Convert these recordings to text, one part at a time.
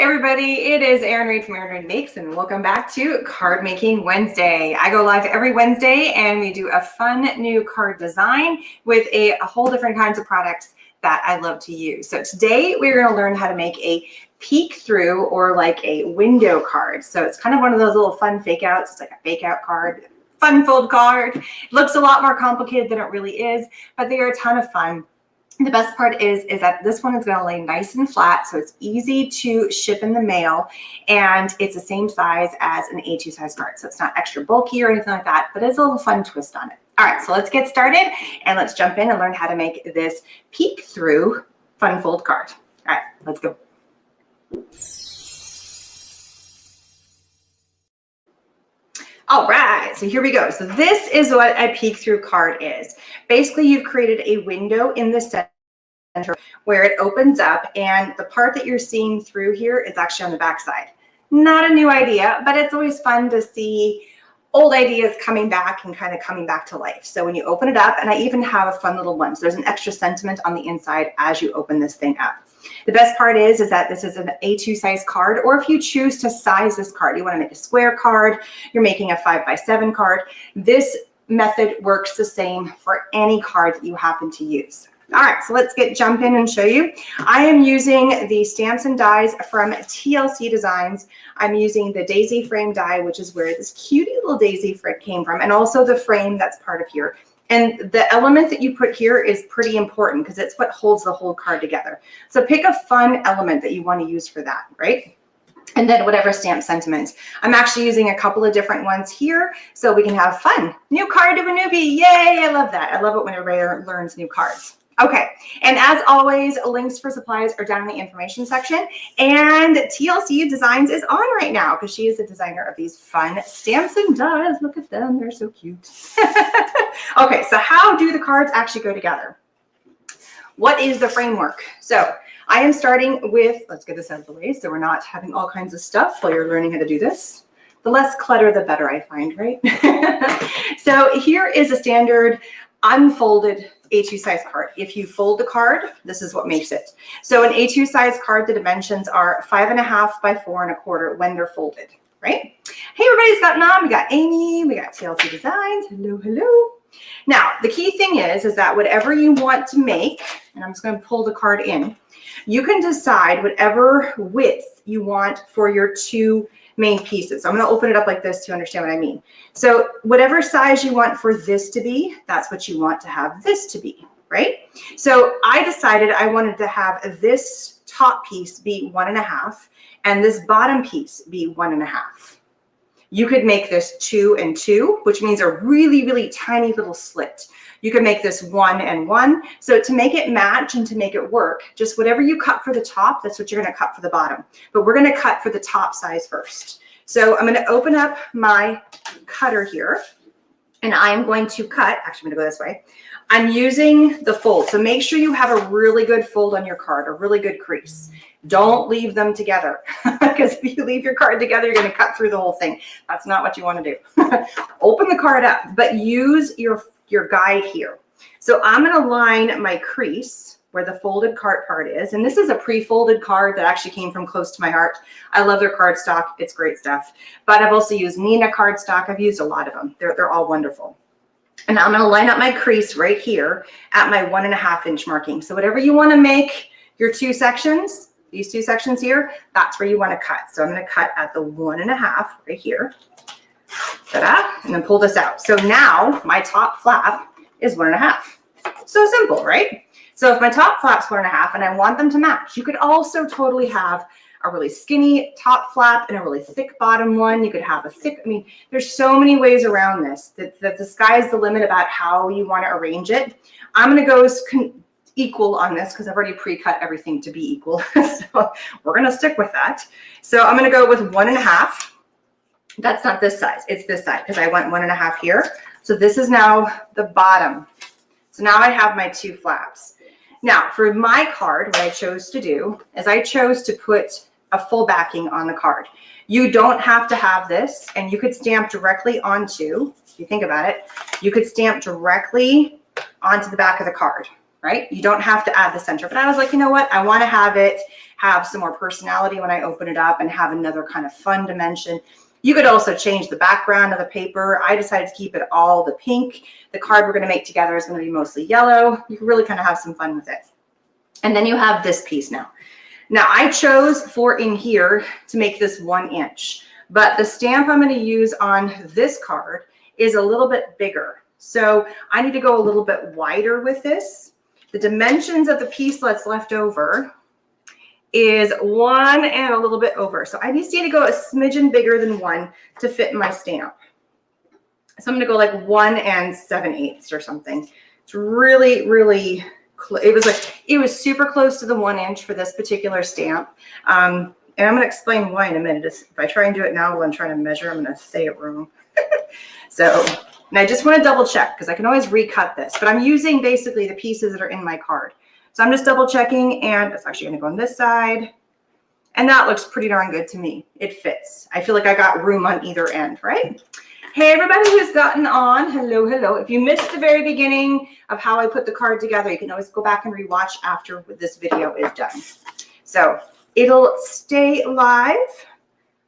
everybody, it is Erin Reed from Erin Reed Makes, and welcome back to Card Making Wednesday. I go live every Wednesday and we do a fun new card design with a whole different kinds of products that I love to use. So today we're going to learn how to make a peek through or like a window card. So it's kind of one of those little fun fake outs. It's like a fake out card, fun fold card. It looks a lot more complicated than it really is, but they are a ton of fun. The best part is that this one is going to lay nice and flat, so it's easy to ship in the mail, and it's the same size as an A2 size card, so it's not extra bulky or anything like that, but it's a little fun twist on it. All right, so let's get started, and let's jump in and learn how to make this peek through fun fold card. All right, let's go. All right, so here we go. So this is what a peek through card is. Basically, you've created a window in the center where it opens up, and the part that you're seeing through here is actually on the back side. Not a new idea, but it's always fun to see old ideas coming back and kind of coming back to life. So when you open it up, and I even have a fun little one. So there's an extra sentiment on the inside as you open this thing up. The best part is that this is an A2 size card, or if you choose to size this card, you want to make a square card, you're making a 5x7 card, this method works the same for any card that you happen to use. All right, so let's jump in and show you. I am using the stamps and dies from TLC Designs. I'm using the daisy frame die, which is where this cutie little daisy came from, and also the frame that's part of here. And the element that you put here is pretty important because it's what holds the whole card together. So pick a fun element that you want to use for that, right? And then whatever stamp sentiment. I'm actually using a couple of different ones here so we can have fun. New card to a newbie. Yay, I love that. I love it when everybody learns new cards. Okay, and as always, links for supplies are down in the information section. And TLC Designs is on right now because she is the designer of these fun stamps and dies. Look at them, they're so cute. Okay, so how do the cards actually go together? What is the framework? So I am starting with, let's get this out of the way so we're not having all kinds of stuff while you're learning how to do this. The less clutter, the better, I find, right? So here is a standard unfolded A2 size card. If you fold the card, this is what makes it. So an A2 size card, the dimensions are 5.5 by 4.25 when they're folded, right? Hey, everybody's gotten on. We got Amy, we got TLC Designs. Hello, hello. Now, the key thing is that whatever you want to make, and I'm just going to pull the card in, you can decide whatever width you want for your two main pieces. So I'm going to open it up like this to understand what I mean. So whatever size you want for this to be, that's what you want to have this to be, right? So I decided I wanted to have this top piece be 1.5 and this bottom piece be 1.5. You could make this 2 and 2, which means a really, really tiny little slit. You can make this 1 and 1. So to make it match and to make it work, just whatever you cut for the top, that's what you're going to cut for the bottom. But we're going to cut for the top size first. So I'm going to open up my cutter here, and I'm going to cut. Actually, I'm going to go this way. I'm using the fold. So make sure you have a really good fold on your card, a really good crease. Don't leave them together because if you leave your card together, you're going to cut through the whole thing. That's not what you want to do. Open the card up, but use your guide here. So I'm going to line my crease where the folded card part is. And this is a pre-folded card that actually came from close to my heart. I love their cardstock. It's great stuff. But I've also used Nina cardstock. I've used a lot of them. They're all wonderful. And I'm going to line up my crease right here at my 1.5 inch marking. So whatever you want to make your two sections, these two sections here, that's where you want to cut. So I'm going to cut at the 1.5 right here. Ta-da, and then pull this out. So now my top flap is 1.5. So simple, right? So if my top flap's 1.5 and I want them to match, you could also totally have a really skinny top flap and a really thick bottom one. You could have a thick, I mean, there's so many ways around this that the sky's the limit about how you want to arrange it. I'm going to go equal on this because I've already pre-cut everything to be equal. So we're going to stick with that. So I'm going to go with 1.5. That's not this size, it's this side because I went 1.5 here. So this is now the bottom. So now I have my two flaps. Now for my card, what I chose to do is I chose to put a full backing on the card. You don't have to have this, and you could stamp directly onto, if you think about it, you could stamp directly onto the back of the card, right? You don't have to add the center, but I was like, you know what? I want to have it have some more personality when I open it up and have another kind of fun dimension. You could also change the background of the paper. I decided to keep it all the pink. The card we're going to make together is going to be mostly yellow. You can really kind of have some fun with it. And then you have this piece now. Now I chose for in here to make this 1 inch, but the stamp I'm going to use on this card is a little bit bigger. So I need to go a little bit wider with this. The dimensions of the piece that's left over is 1 and a little bit over. So I just need to go a smidgen bigger than 1 to fit my stamp. So I'm going to go like 1 7/8 or something. It's really, really close. It was super close to the 1 inch for this particular stamp. And I'm going to explain why in a minute. If I try and do it now while I'm trying to measure, I'm going to say it wrong. So, and I just want to double check because I can always recut this, but I'm using basically the pieces that are in my card. So I'm just double checking, and it's actually going to go on this side. And that looks pretty darn good to me. It fits. I feel like I got room on either end, right? Hey, everybody who's gotten on, hello, hello. If you missed the very beginning of how I put the card together, you can always go back and rewatch after this video is done. So it'll stay live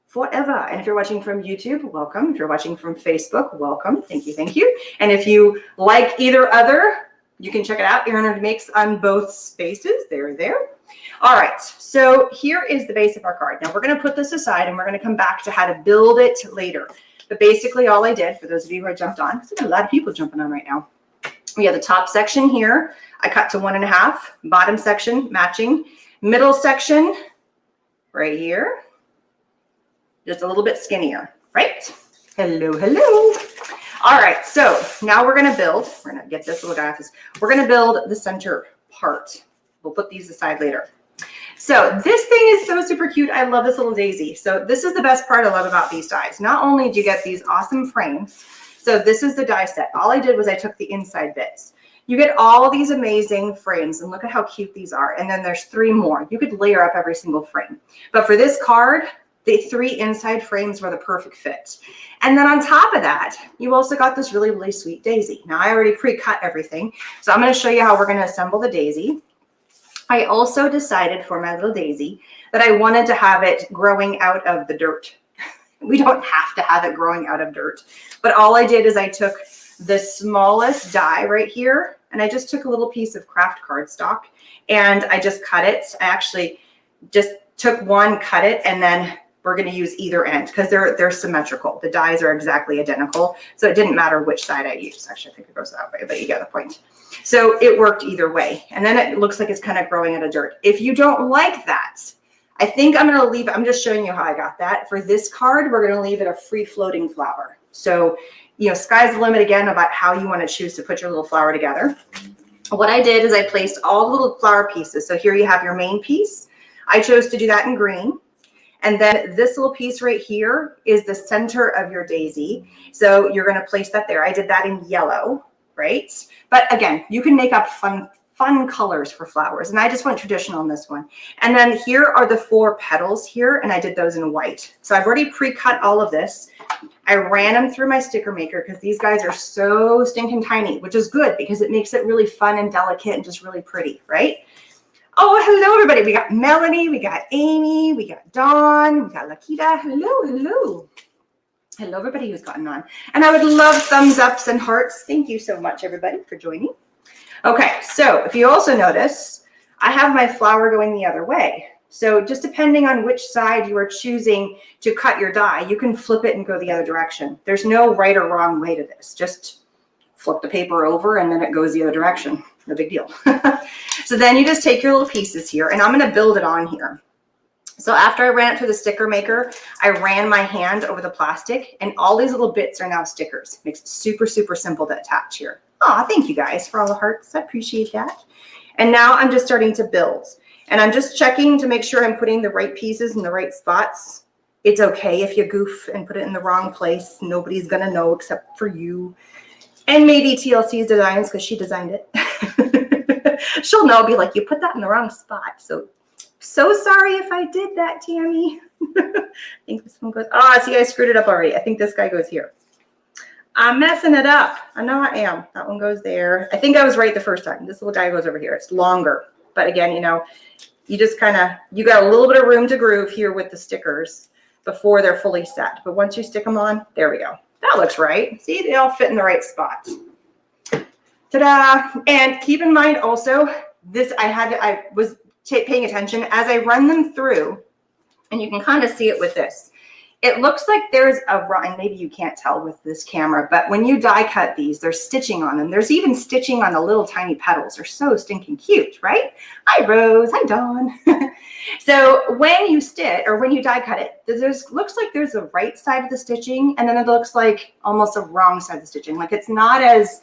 forever. And if you're watching from YouTube, welcome. If you're watching from Facebook, welcome. Thank you, thank you. And if you like either other, you can check it out. Erin makes on both spaces. They're there. All right, so here is the base of our card. Now we're going to put this aside and we're going to come back to how to build it later. But basically all I did, for those of you who are jumped on, because there's a lot of people jumping on right now. We have the top section here. I cut to 1.5, bottom section matching, middle section right here, just a little bit skinnier, right? Hello, hello. All right, so now we're going to build. We're going to get this little guy off this. We're going to build the center part. We'll put these aside later. So this thing is so super cute. I love this little daisy. So this is the best part I love about these dies. Not only do you get these awesome frames, so this is the die set. All I did was I took the inside bits. You get all these amazing frames, and look at how cute these are. And then there's 3 more. You could layer up every single frame. But for this card, the 3 inside frames were the perfect fit. And then on top of that, you also got this really, really sweet daisy. Now I already pre-cut everything. So I'm going to show you how we're going to assemble the daisy. I also decided for my little daisy that I wanted to have it growing out of the dirt. We don't have to have it growing out of dirt. But all I did is I took the smallest die right here, and I just took a little piece of craft cardstock, and I just cut it. I actually just took one, cut it, and then we're going to use either end because they're symmetrical. The dies are exactly identical, so it didn't matter which side I used. Actually, I think it goes that way, but you get the point. So it worked either way, and then it looks like it's kind of growing out of dirt. If you don't like that, I think I'm going to leave, I'm just showing you how I got that. For this card, we're going to leave it a free floating flower. So, you know, sky's the limit again about how you want to choose to put your little flower together. What I did is I placed all the little flower pieces. So here you have your main piece. I chose to do that in green. And then this little piece right here is the center of your daisy. So you're going to place that there. I did that in yellow, right? But again, you can make up fun colors for flowers. And I just went traditional on this one. And then here are the 4 petals here, and I did those in white. So I've already pre-cut all of this. I ran them through my sticker maker because these guys are so stinking tiny, which is good because it makes it really fun and delicate and just really pretty, right? Oh, hello, everybody. We got Melanie, we got Amy, we got Dawn, we got Lakita. Hello, hello. Hello, everybody who's gotten on. And I would love thumbs ups and hearts. Thank you so much, everybody, for joining. Okay, so if you also notice, I have my flower going the other way. So just depending on which side you are choosing to cut your die, you can flip it and go the other direction. There's no right or wrong way to this. Just flip the paper over and then it goes the other direction. No big deal. So then you just take your little pieces here, and I'm going to build it on here. So after I ran it through the sticker maker, I ran my hand over the plastic, and all these little bits are now stickers. Makes it super, super simple to attach here. Oh, thank you guys for all the hearts. I appreciate that. And now I'm just starting to build. And I'm just checking to make sure I'm putting the right pieces in the right spots. It's okay if you goof and put it in the wrong place. Nobody's going to know except for you. And maybe TLC's designs because she designed it. She'll know, be like, you put that in the wrong spot. So sorry if I did that, Tammy. I think this one goes, see, I screwed it up already. I think this guy goes here. I'm messing it up. I know I am. That one goes there. I think I was right the first time. This little guy goes over here. It's longer. But again, you know, you just kind of, you got a little bit of room to groove here with the stickers before they're fully set. But once you stick them on, there we go. That looks right. See, they all fit in the right spot. Ta-da! And keep in mind also, this I was paying attention as I run them through, and you can kind of see it with this. It looks like there's a run, maybe you can't tell with this camera, but when you die cut these, there's stitching on them. There's even stitching on the little tiny petals. They're so stinking cute, right? Hi, Rose. Hi, Dawn. So when you stitch, or when you die cut it, looks like there's a right side of the stitching, and then it looks like almost a wrong side of the stitching. Like it's not as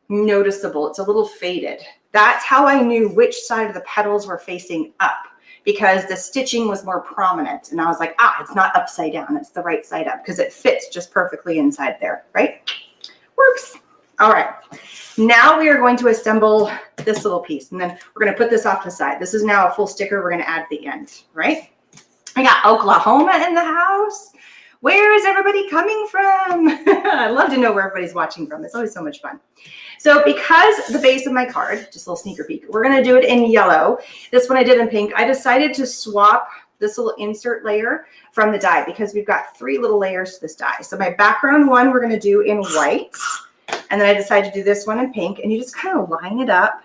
noticeable. It's a little faded. That's how I knew which side of the petals were facing up, because the stitching was more prominent. And I was like, it's not upside down. It's the right side up, because it fits just perfectly inside there, right? Works. All right. Now we are going to assemble this little piece, and then we're going to put this off to the side. This is now a full sticker we're going to add at the end, right? I got Oklahoma in the house. Where is everybody coming from? I love to know where everybody's watching from. It's always so much fun. So because the base of my card, just a little sneaker peek, we're going to do it in yellow. This one I did in pink. I decided to swap this little insert layer from the die because we've got 3 little layers to this die. So my background one we're going to do in white. And then I decided to do this one in pink. And you just kind of line it up.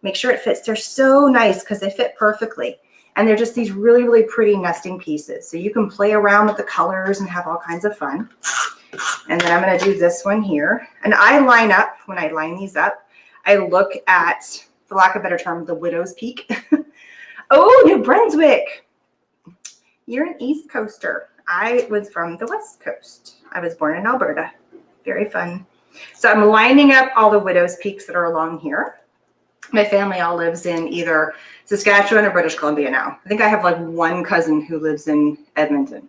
Make sure it fits. They're so nice because they fit perfectly. And they're just these really, really pretty nesting pieces. So you can play around with the colors and have all kinds of fun. And then I'm going to do this one here. And I line up, when I line these up, I look at, for lack of a better term, the widow's peak. Oh, New Brunswick. You're an East Coaster. I was from the West Coast. I was born in Alberta. Very fun. So I'm lining up all the widow's peaks that are along here. My family all lives in either Saskatchewan or British Columbia now. I think I have like one cousin who lives in Edmonton.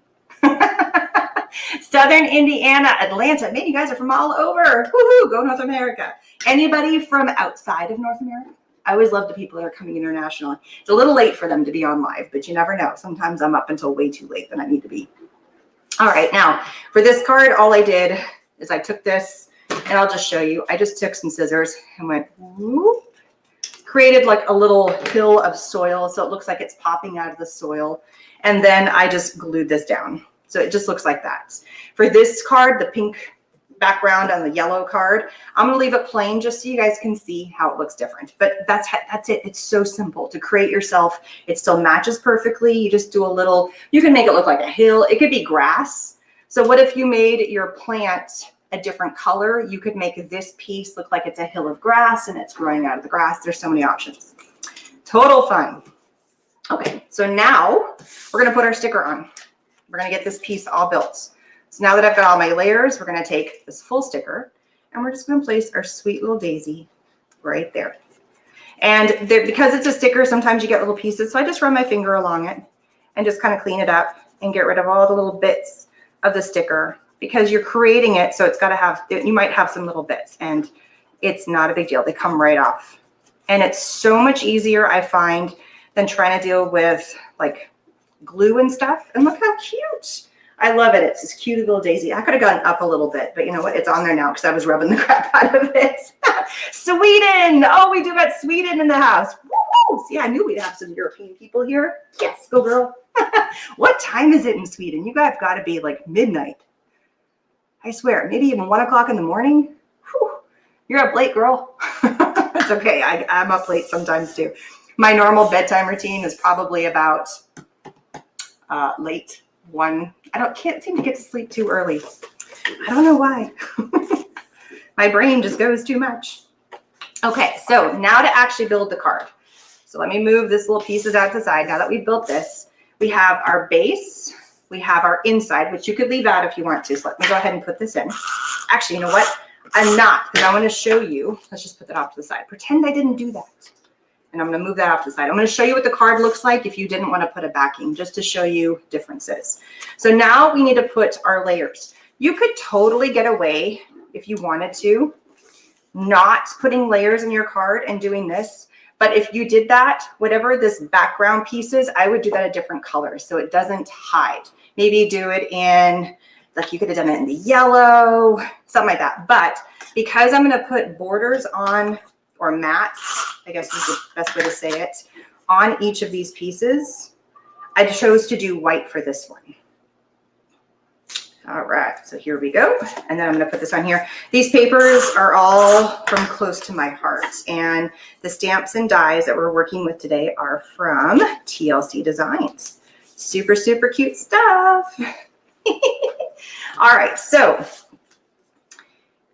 Southern Indiana, Atlanta. Man, you guys are from all over. Woohoo, go North America. Anybody from outside of North America? I always love the people that are coming internationally. It's a little late for them to be on live, but you never know. Sometimes I'm up until way too late than I need to be. All right, now for this card, all I did is I took this, and I'll just show you. I just took some scissors and went whoop. Created like a little hill of soil, so it looks like it's popping out of the soil. And then I just glued this down. So it just looks like that. For this card, the pink background on the yellow card, I'm gonna leave it plain just so you guys can see how it looks different. But that's it. It's so simple to create yourself. It still matches perfectly. You just do a little, you can make it look like a hill. It could be grass. So what if you made your plant a different color? You could make this piece look like it's a hill of grass and it's growing out of the grass. There's so many options. Total fun. Okay, so now we're going to put our sticker on. We're going to get this piece all built. So now that I've got all my layers, we're going to take this full sticker and we're just going to place our sweet little daisy right there. And because it's a sticker, sometimes you get little pieces. So I just run my finger along it and just kind of clean it up and get rid of all the little bits of the sticker, because you're creating it, so it's got to have, you might have some little bits, and it's not a big deal. They come right off. And it's so much easier, I find, than trying to deal with like glue and stuff. And look how cute. I love it. It's this cute little daisy. I could have gone up a little bit, but you know what? It's on there now because I was rubbing the crap out of it. Sweden. Oh, we do got Sweden in the house. Woo! See, I knew we'd have some European people here. Yes, go girl. What time is it in Sweden? You guys got to be like midnight. I swear, maybe even 1 o'clock in the morning. Whew, you're up late, girl. It's okay. I'm up late sometimes too. My normal bedtime routine is probably about late 1. Can't seem to get to sleep too early. I don't know why. My brain just goes too much. Okay, so now to actually build the card. So let me move this little pieces out to the side. Now that we've built this, we have our base. We have our inside, which you could leave out if you want to. So let me go ahead and put this in. Actually, you know what? I'm not, because I want to show you. Let's just put that off to the side. Pretend I didn't do that. And I'm going to move that off to the side. I'm going to show you what the card looks like if you didn't want to put a backing, just to show you differences. So now we need to put our layers. You could totally get away, if you wanted to, not putting layers in your card and doing this. But if you did that, whatever this background piece is, I would do that a different color so it doesn't hide. Maybe do it in Like you could have done it in the yellow, something like that. But because I'm going to put borders on, or mats, I guess is the best way to say it, on each of these pieces, I chose to do white for this one. All right, so here we go. And then I'm going to put this on here. These papers are all from close to my heart. And the stamps and dies that we're working with today are from TLC Designs. Super, super cute stuff. All right, so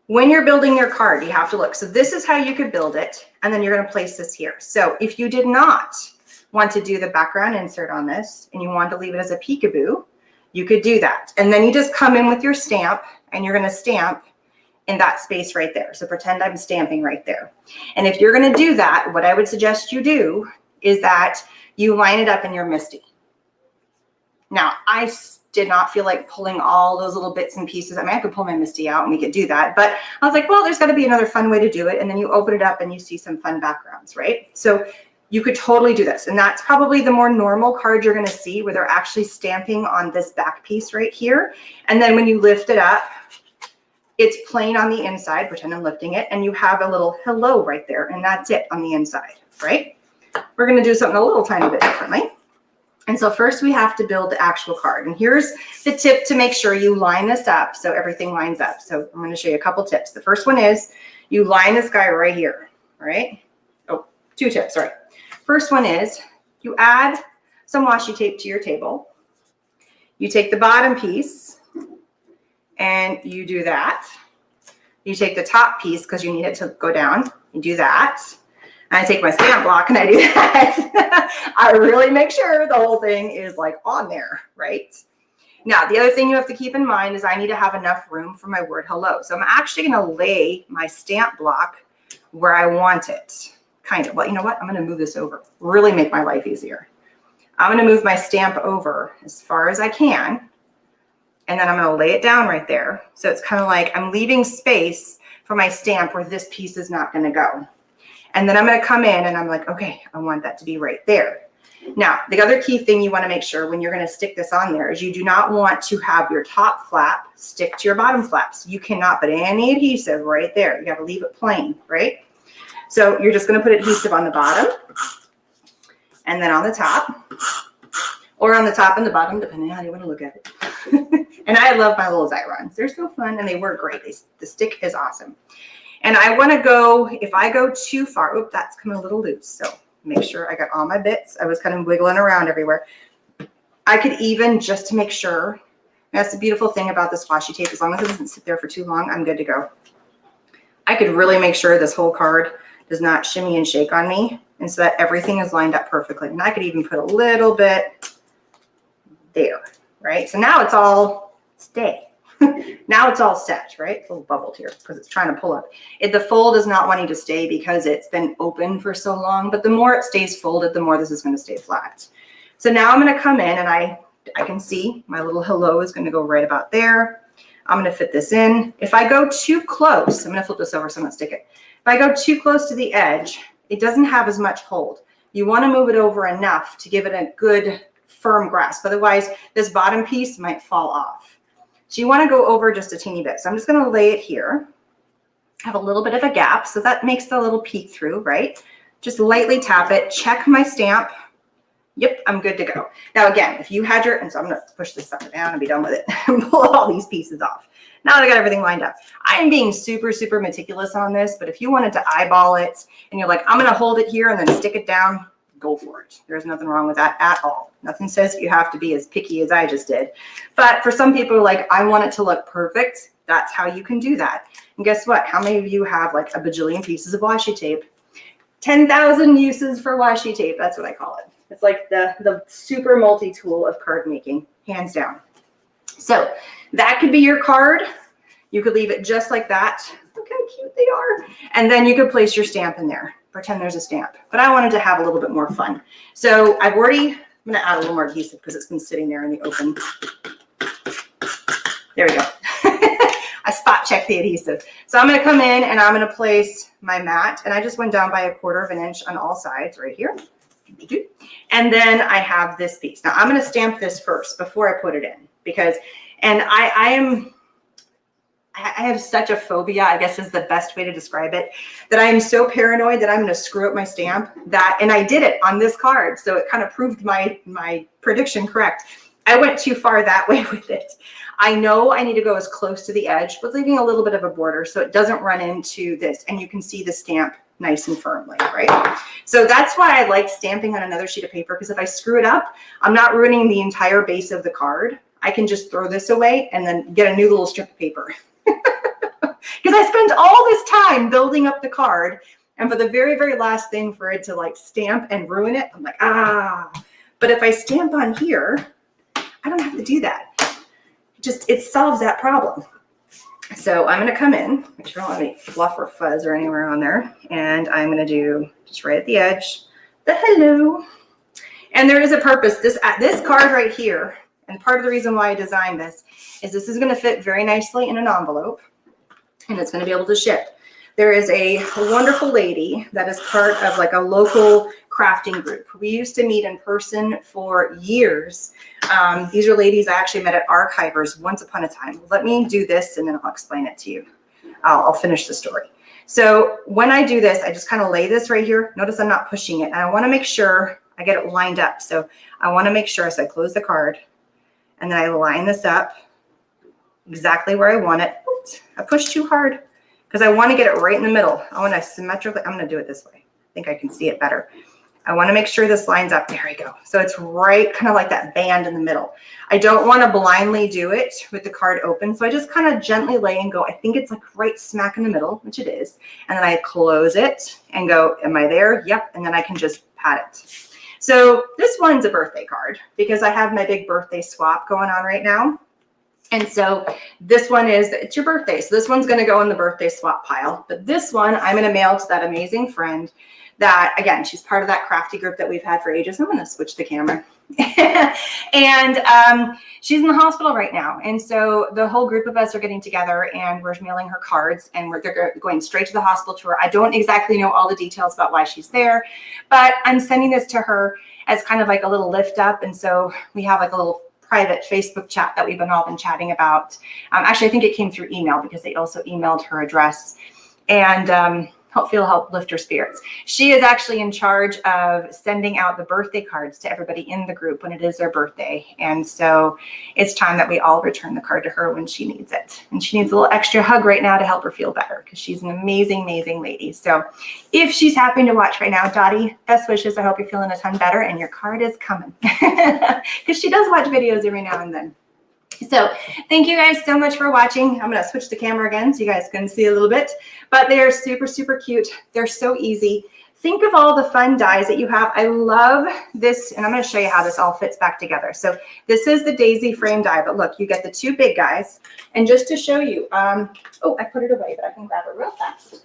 when you're building your card, you have to look. So this is how you could build it. And then you're going to place this here. So if you did not want to do the background insert on this and you want to leave it as a peekaboo, you could do that. And then you just come in with your stamp and you're going to stamp in that space right there. So pretend I'm stamping right there. And if you're going to do that, what I would suggest you do is that you line it up in your MISTI. Now, I did not feel like pulling all those little bits and pieces. I mean, I could pull my MISTI out and we could do that, but I was like, well, there's got to be another fun way to do it. And then you open it up and you see some fun backgrounds, right? So you could totally do this. And that's probably the more normal card you're going to see, where they're actually stamping on this back piece right here. And then when you lift it up, it's plain on the inside. Pretend I'm lifting it. And you have a little hello right there. And that's it on the inside, right? We're going to do something a little tiny bit differently. And so first we have to build the actual card. And here's the tip to make sure you line this up so everything lines up. So I'm going to show you a couple tips. The first one is you line this guy right here, right? Oh, two tips, sorry. First one is you add some washi tape to your table. You take the bottom piece and you do that. You take the top piece because you need it to go down. You do that. And I take my stamp block and I do that. I really make sure the whole thing is like on there, right? Now, the other thing you have to keep in mind is I need to have enough room for my word hello. So I'm actually going to lay my stamp block where I want it. Kind of. Well, you know what? I'm going to move this over. Really make my life easier. I'm going to move my stamp over as far as I can. And then I'm going to lay it down right there. So it's kind of like I'm leaving space for my stamp where this piece is not going to go. And then I'm going to come in and I'm like, okay, I want that to be right there. Now, the other key thing you want to make sure when you're going to stick this on there is you do not want to have your top flap stick to your bottom flaps. You cannot put any adhesive right there. You got to leave it plain, right? So you're just going to put adhesive on the bottom and then on the top, or on the top and the bottom, depending on how you want to look at it. And I love my little Xyrons. They're so fun and they work great. The stick is awesome. And I want to go, if I go too far, oop, that's coming a little loose. So make sure I got all my bits. I was kind of wiggling around everywhere. I could even, just to make sure, that's the beautiful thing about this washi tape, as long as it doesn't sit there for too long, I'm good to go. I could really make sure this whole card does not shimmy and shake on me, and so that everything is lined up perfectly. And I could even put a little bit there, right? So now it's all stay. Now it's all set, right? It's a little bubbled here because it's trying to pull up. The fold is not wanting to stay because it's been open for so long, but the more it stays folded, the more this is going to stay flat. So now I'm going to come in and I can see my little hello is going to go right about there. I'm going to fit this in. If I go too close, I'm going to flip this over so I'm going to stick it. If I go too close to the edge, it doesn't have as much hold. You want to move it over enough to give it a good firm grasp. Otherwise, this bottom piece might fall off. So you want to go over just a teeny bit. So I'm just going to lay it here. Have a little bit of a gap, so that makes the little peek through, right? Just lightly tap it, check my stamp. Yep, I'm good to go. Now again, if you had your, and so I'm going to push this sucker down and be done with it and pull all these pieces off. Now that I got everything lined up. I am being super, super meticulous on this, but if you wanted to eyeball it and you're like, I'm going to hold it here and then stick it down, go for it. There's nothing wrong with that at all. Nothing says you have to be as picky as I just did. But for some people are like, I want it to look perfect. That's how you can do that. And guess what? How many of you have like a bajillion pieces of washi tape? 10,000 uses for washi tape. That's what I call it. It's like the super multi-tool of card making, hands down. So that could be your card. You could leave it just like that. Look how cute they are. And then you could place your stamp in there. Pretend there's a stamp. But I wanted to have a little bit more fun. So I'm going to add a little more adhesive because it's been sitting there in the open. There we go. I spot checked the adhesive. So I'm going to come in and I'm going to place my mat. And I just went down by 1/4 inch on all sides right here. And then I have this piece. Now I'm going to stamp this first before I put it in, because And I have such a phobia, I guess is the best way to describe it, that I am so paranoid that I'm going to screw up my stamp and I did it on this card. So it kind of proved my prediction correct. I went too far that way with it. I know I need to go as close to the edge, but leaving a little bit of a border so it doesn't run into this and you can see the stamp nice and firmly, right? So that's why I like stamping on another sheet of paper, because if I screw it up, I'm not ruining the entire base of the card. I can just throw this away and then get a new little strip of paper. Because I spent all this time building up the card, and for the very, very last thing for it to like stamp and ruin it, I'm like, ah. But if I stamp on here, I don't have to do that. It solves that problem. So I'm going to come in, make sure I don't have any fluff or fuzz or anywhere on there, and I'm going to do just right at the edge, the hello. And there is a purpose. This card right here, and part of the reason why I designed this is going to fit very nicely in an envelope, and it's going to be able to ship. There is a wonderful lady that is part of like a local crafting group. We used to meet in person for years. These are ladies I actually met at Archivers once upon a time. Let me do this and then I'll explain it to you. I'll finish the story. So when I do this, I just kind of lay this right here. Notice I'm not pushing it. And I want to make sure I get it lined up. So I want to make sure, so I close the card and then I line this up exactly where I want it. Oops, I pushed too hard because I want to get it right in the middle. I want to symmetrically, I'm going to do it this way. I think I can see it better. I want to make sure this lines up. There we go. So it's right kind of like that band in the middle. I don't want to blindly do it with the card open. So I just kind of gently lay and go, I think it's like right smack in the middle, which it is. And then I close it and go, am I there? Yep. And then I can just pat it. So this one's a birthday card because I have my big birthday swap going on right now. And so this one it's your birthday. So this one's going to go in the birthday swap pile. But this one I'm going to mail to that amazing friend that, again, she's part of that crafty group that we've had for ages. I'm going to switch the camera. And she's in the hospital right now. And so the whole group of us are getting together and we're mailing her cards and they're going straight to the hospital to her. I don't exactly know all the details about why she's there, but I'm sending this to her as kind of like a little lift up. And so we have like a little private Facebook chat that we've all been chatting about. Actually, I think it came through email because they also emailed her address, and hopefully it'll help lift her spirits. She is actually in charge of sending out the birthday cards to everybody in the group when it is their birthday. And so it's time that we all return the card to her when she needs it. And she needs a little extra hug right now to help her feel better because she's an amazing, amazing lady. So if she's happening to watch right now, Dottie, best wishes. I hope you're feeling a ton better and your card is coming because she does watch videos every now and then. So thank you guys so much for watching. I'm going to switch the camera again so you guys can see a little bit, but they're super, super cute. They're so easy. Think of all the fun dies that you have. I love this, and I'm going to show you how this all fits back together. So this is the daisy frame die, but look, you get the two big guys. And just to show you, oh, I put it away, but I can grab it real fast.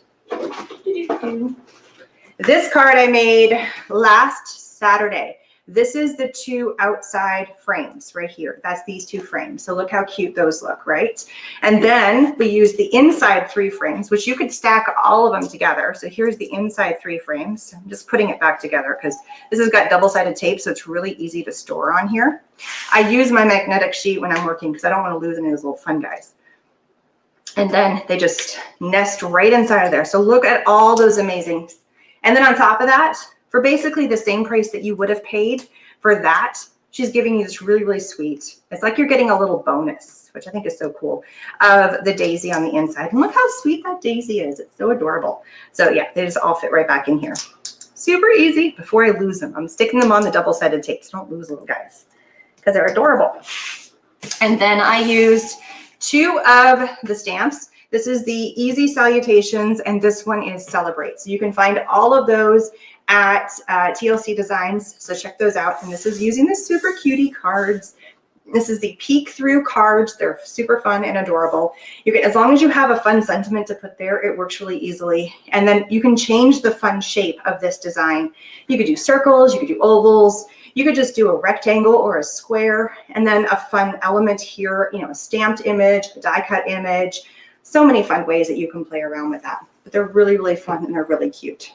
This card I made last Saturday. This is the two outside frames right here. That's these two frames. So look how cute those look, right? And then we use the inside three frames, which you could stack all of them together. So here's the inside three frames. I'm just putting it back together because this has got double-sided tape, so it's really easy to store on here. I use my magnetic sheet when I'm working because I don't want to lose any of those little fun guys. And then they just nest right inside of there. So look at all those amazing. And then on top of that, for basically the same price that you would have paid for that, she's giving you this really, really sweet. It's like you're getting a little bonus, which I think is so cool, of the daisy on the inside. And look how sweet that daisy is. It's so adorable. So yeah, they just all fit right back in here. Super easy. Before I lose them, I'm sticking them on the double-sided tape, so don't lose little guys because they're adorable. And then I used two of the stamps. This is the Easy Salutations, and this one is Celebrate. So you can find all of those at TLC Designs, so check those out. And this is using the super cutie cards. This is the Peek Through cards. They're super fun and adorable. You can, as long as you have a fun sentiment to put there, it works really easily. And then you can change the fun shape of this design. You could do circles, you could do ovals, you could just do a rectangle or a square, and then a fun element here, you know, a stamped image, a die cut image. So many fun ways that you can play around with that. But they're really, really fun and they're really cute.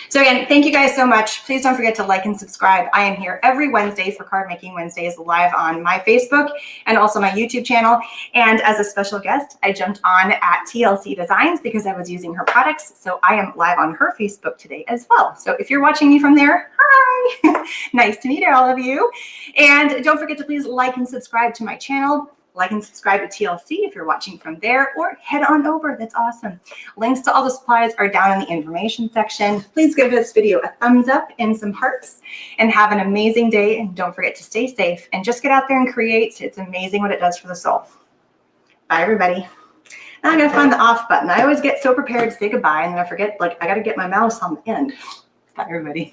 So again, thank you guys so much. Please don't forget to like and subscribe. I am here every Wednesday for Card Making Wednesdays live on my Facebook and also my YouTube channel. And as a special guest, I jumped on at TLC Designs because I was using her products. So I am live on her Facebook today as well. So if you're watching me from there, hi, nice to meet all of you. And don't forget to please like and subscribe to my channel. Like and subscribe to TLC if you're watching from there, or head on over. That's awesome. Links to all the supplies are down in the information section. Please give this video a thumbs up and some hearts, and have an amazing day. And don't forget to stay safe and just get out there and create. It's amazing what it does for the soul. Bye, everybody. Now I'm gonna find the off button. I always get so prepared to say goodbye, and then I forget, like, I gotta get my mouse on the end. Bye, everybody.